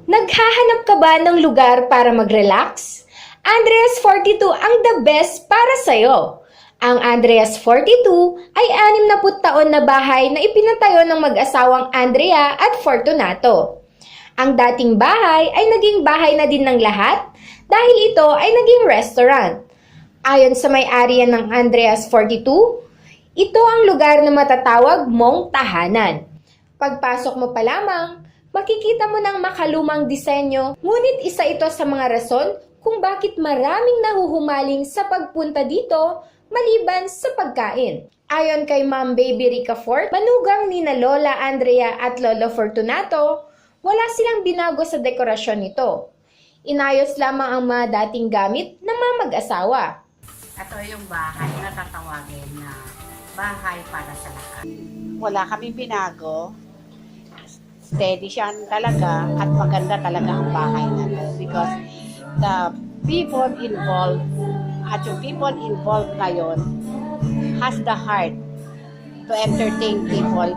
Naghahanap ka ba ng lugar para mag-relax? Andreas 42 ang the best para sa'yo. Ang Andreas 42 ay 60 taon na bahay na ipinatayo ng mag-asawang Andrea at Fortunato. Ang dating bahay ay naging bahay na din ng lahat dahil ito ay naging restaurant. Ayon sa may-ari ng Andreas 42, ito ang lugar na matatawag mong tahanan. Pagpasok mo pa lamang, makikita mo ng makalumang disenyo, ngunit isa ito sa mga rason kung bakit maraming nahuhumaling sa pagpunta dito maliban sa pagkain. Ayon kay Ma'am Baby Rica Fort, manugang ni na Lola Andrea at Lolo Fortunato, wala silang binago sa dekorasyon nito. Inayos lamang ang mga dating gamit ng mga mag-asawa. Ito yung bahay na tatawagin na bahay para sa lahat. Wala kami binago. Steady siya talaga at maganda talaga ang bahay na to because the people involved at yung people involved ngayon has the heart to entertain people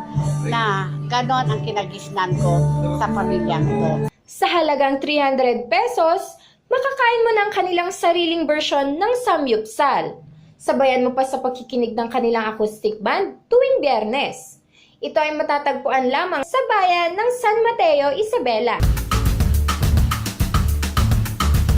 na ganon ang kinagisnan ko sa pamilyang to. Sa halagang 300 pesos, makakain mo ng kanilang sariling version ng samyupsal. Sabayan mo pa sa pagkikinig ng kanilang acoustic band tuwing Biyernes. Ito ay matatagpuan lamang sa bayan ng San Mateo, Isabela.